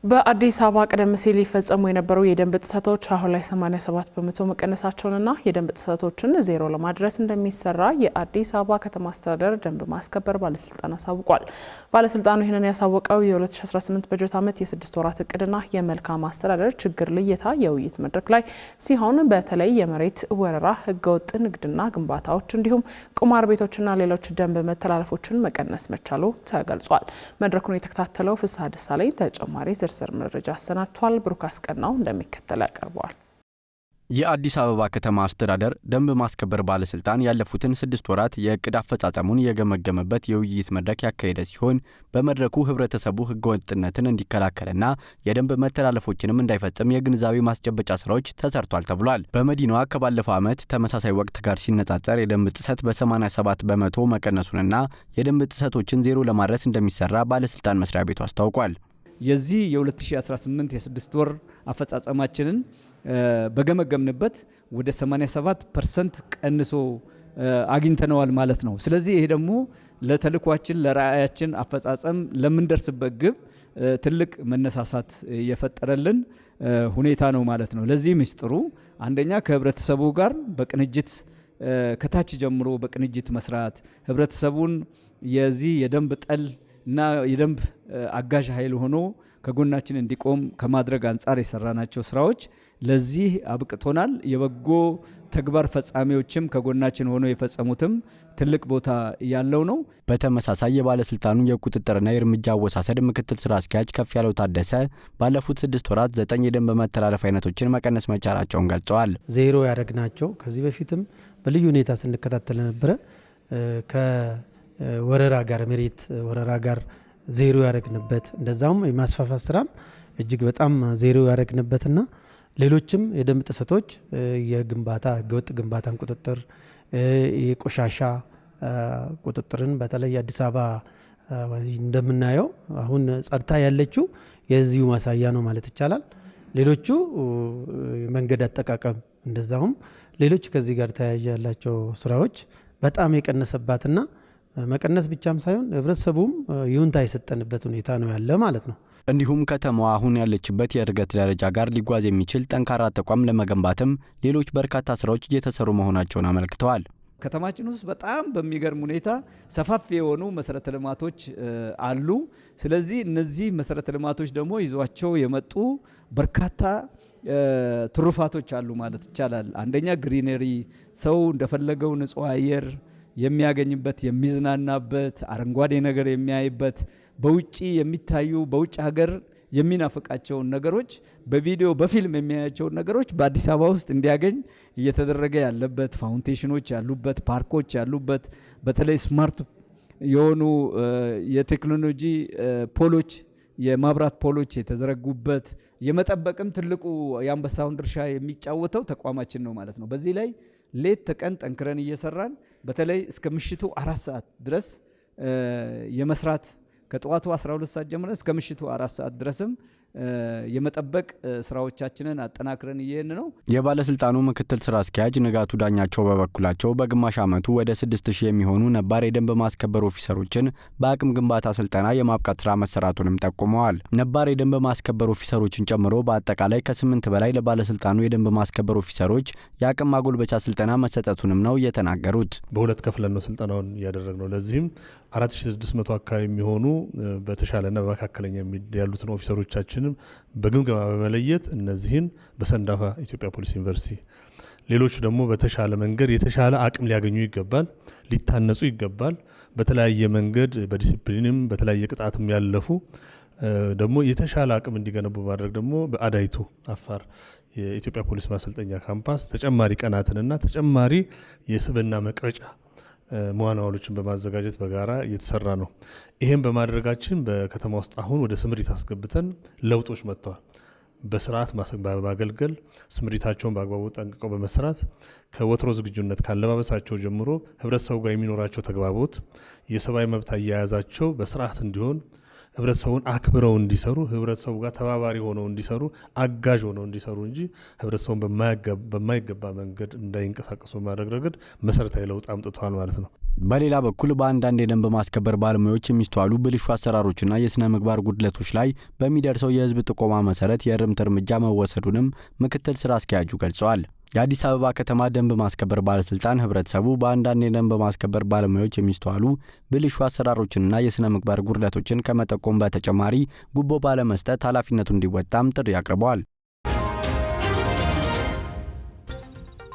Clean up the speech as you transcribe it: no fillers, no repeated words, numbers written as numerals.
በአዲስ አበባ ቀደም ሲል ይፈጸሙ የነበሩ የደንብ ጥሰቶች አሁን ላይ 87 በመቶ መቀነሳቸውንና የደንብ ጥሰቶችን ዜሮ ለማድረስ እንደሚሰራ የአዲስ አበባ ከተማ አስተዳደር ደንብ ማስከበር ባለስልጣን አሳውቋል። ባለስልጣኑ ይህንን ያሳወቀው የ2018 በጀት ዓመት የ6 ወራት እቅድና የመልካም አስተዳደር ችግር ልየታ የውይይት መድረክ ላይ ሲሆን በተለይ የመሬት ወረራ፣ ህገወጥ ንግድና ግንባታዎች እንዲሁም ቁማር ቤቶችና ሌሎች ደንብ መተላለፎችን መቀነስ መቻሉ ተገልጿል። መድረኩን የተከታተለው ፍስሐ ደሳለኝ ተጨማሪ ዝርዝር መረጃ አሰናድቷል። ብሩክ አስቀናው እንደሚከተል ያቀርበዋል። የአዲስ አበባ ከተማ አስተዳደር ደንብ ማስከበር ባለስልጣን ያለፉትን 6 ወራት የእቅድ አፈጻጸሙን የገመገመበት የውይይት መድረክ ያካሄደ ሲሆን በመድረኩ ህብረተሰቡ ህገወጥነትን እንዲከላከልና የደንብ መተላለፎችንም እንዳይፈጽም የግንዛቤ ማስጨበጫ ስራዎች ተሰርቷል ተብሏል። በመዲናዋ ከባለፈው ዓመት ተመሳሳይ ወቅት ጋር ሲነጻጸር የደንብ ጥሰት በ87 በመቶ መቀነሱንና የደንብ ጥሰቶችን ዜሮ ለማድረስ እንደሚሰራ ባለስልጣን መስሪያ ቤቱ አስታውቋል። የዚህ የ2018 የ6 ወር አፈጻጸማችንን በገመገምንበት ወደ 87% ቀንሶ አግኝተነዋል ማለት ነው። ስለዚህ ይሄ ደግሞ ለተልኳችን ለራዕያችን አፈጻጸም ለምንደርስበት ግብ ትልቅ መነሳሳት የፈጠረልን ሁኔታ ነው ማለት ነው። ለዚህ ምስጢሩ አንደኛ ከህብረተሰቡ ጋር በቅንጅት ከታች ጀምሮ በቅንጅት መስራት ህብረተሰቡን የዚህ የደንብ ጠል እና የደንብ አጋዥ ኃይል ሆኖ ከጎናችን እንዲቆም ከማድረግ አንጻር የሰራናቸው ስራዎች ለዚህ አብቅቶናል። የበጎ ተግባር ፈጻሚዎችም ከጎናችን ሆኖ የፈጸሙትም ትልቅ ቦታ ያለው ነው። በተመሳሳይ የባለስልጣኑ የቁጥጥርና የእርምጃ አወሳሰድ ምክትል ስራ አስኪያጅ ከፍ ያለው ታደሰ ባለፉት 6 ወራት 9 የደንብ መተላለፍ አይነቶችን መቀነስ መቻላቸውን ገልጸዋል። ዜሮ ያደረግናቸው ከዚህ በፊትም በልዩ ሁኔታ ስንከታተል ነበረ ወረራ ጋር መሬት ወረራ ጋር ዜሮ ያደረግንበት እንደዛውም የማስፋፋት ስራም እጅግ በጣም ዜሮ ያደረግንበትና ሌሎችም የደንብ ጥሰቶች የግንባታ ህገወጥ ግንባታን ቁጥጥር የቆሻሻ ቁጥጥርን በተለይ አዲስ አበባ እንደምናየው አሁን ጸድታ ያለችው የዚሁ ማሳያ ነው ማለት ይቻላል። ሌሎቹ መንገድ አጠቃቀም እንደዛውም ሌሎች ከዚህ ጋር ተያያዥ ያላቸው ስራዎች በጣም የቀነሰባትና መቀነስ ብቻም ሳይሆን ህብረተሰቡም ይሁንታ የሰጠንበት ሁኔታ ነው ያለ ማለት ነው። እንዲሁም ከተማዋ አሁን ያለችበት የእድገት ደረጃ ጋር ሊጓዝ የሚችል ጠንካራ ተቋም ለመገንባትም ሌሎች በርካታ ስራዎች እየተሰሩ መሆናቸውን አመልክተዋል። ከተማችን ውስጥ በጣም በሚገርም ሁኔታ ሰፋፊ የሆኑ መሰረተ ልማቶች አሉ። ስለዚህ እነዚህ መሰረተ ልማቶች ደግሞ ይዟቸው የመጡ በርካታ ትሩፋቶች አሉ ማለት ይቻላል። አንደኛ ግሪነሪ፣ ሰው እንደፈለገው ንጹህ አየር የሚያገኝበት የሚዝናናበት አረንጓዴ ነገር የሚያይበት በውጪ የሚታዩ በውጭ ሀገር የሚናፍቃቸውን ነገሮች በቪዲዮ በፊልም የሚያያቸውን ነገሮች በአዲስ አበባ ውስጥ እንዲያገኝ እየተደረገ ያለበት ፋውንቴሽኖች ያሉበት ፓርኮች ያሉበት በተለይ ስማርት የሆኑ የቴክኖሎጂ ፖሎች የማብራት ፖሎች የተዘረጉበት የመጠበቅም ትልቁ የአንበሳውን ድርሻ የሚጫወተው ተቋማችን ነው ማለት ነው። በዚህ ላይ ሌት ተቀን ጠንክረን እየሰራን በተለይ እስከ ምሽቱ 4 ሰዓት ድረስ የመስራት ከጠዋቱ 12 ሰዓት ጀምረን እስከ ምሽቱ 4 ሰዓት ድረስም የመጠበቅ ስራዎቻችንን አጠናክረን እየሄድን ነው። የባለስልጣኑ ምክትል ስራ አስኪያጅ ንጋቱ ዳኛቸው በበኩላቸው በግማሽ ዓመቱ ወደ 6000 የሚሆኑ ነባር የደንብ ማስከበር ኦፊሰሮችን በአቅም ግንባታ ስልጠና የማብቃት ስራ መሰራቱንም ጠቁመዋል። ነባር የደንብ ማስከበር ኦፊሰሮችን ጨምሮ በአጠቃላይ ከ8 በላይ ለባለስልጣኑ የደንብ ማስከበር ኦፊሰሮች የአቅም ማጎልበቻ ስልጠና መሰጠቱንም ነው የተናገሩት። በሁለት ከፍለን ነው ስልጠናውን ያደረግነው። ለዚህም 4600 አካባቢ የሚሆኑ በተሻለና በመካከለኛ ያሉትን ኦፊሰሮቻችን በግምገማ በመለየት እነዚህን በሰንዳፋ ኢትዮጵያ ፖሊስ ዩኒቨርሲቲ ሌሎች ደግሞ በተሻለ መንገድ የተሻለ አቅም ሊያገኙ ይገባል፣ ሊታነጹ ይገባል። በተለያየ መንገድ በዲሲፕሊንም በተለያየ ቅጣትም ያለፉ ደግሞ የተሻለ አቅም እንዲገነቡ ማድረግ ደግሞ በአዳይቱ አፋር የኢትዮጵያ ፖሊስ ማሰልጠኛ ካምፓስ ተጨማሪ ቀናትንና ተጨማሪ የስብዕና መቅረጫ መዋዕሎችን በማዘጋጀት በጋራ እየተሰራ ነው። ይሄን በማድረጋችን በከተማ ውስጥ አሁን ወደ ስምሪት አስገብተን ለውጦች መጥተዋል። በስርዓት በማገልገል ስምሪታቸውን በአግባቡ ጠንቅቀው በመስራት ከወትሮ ዝግጁነት ካለባበሳቸው ጀምሮ ህብረተሰቡ ጋር የሚኖራቸው ተግባቦት የሰብአዊ መብት አያያዛቸው በስርዓት እንዲሆን ህብረተሰቡን አክብረው እንዲሰሩ ህብረተሰቡ ጋር ተባባሪ ሆነው እንዲሰሩ አጋዥ ሆነው እንዲሰሩ እንጂ ህብረተሰቡን በማይገባ መንገድ እንዳይንቀሳቀሱ ማድረግ ረገድ መሰረታዊ ለውጥ አምጥቷል ማለት ነው። በሌላ በኩል በአንዳንድ የደንብ ማስከበር ባለሙያዎች የሚስተዋሉ ብልሹ አሰራሮችና የስነ ምግባር ጉድለቶች ላይ በሚደርሰው የህዝብ ጥቆማ መሰረት የእርምት እርምጃ መወሰዱንም ምክትል ስራ አስኪያጁ ገልጸዋል። የአዲስ አበባ ከተማ ደንብ ማስከበር ባለስልጣን ህብረተሰቡ በአንዳንድ የደንብ ማስከበር ባለሙያዎች የሚስተዋሉ ብልሹ አሰራሮችንና የስነ ምግባር ጉድለቶችን ከመጠቆም በተጨማሪ ጉቦ ባለመስጠት ኃላፊነቱን እንዲወጣም ጥሪ አቅርበዋል።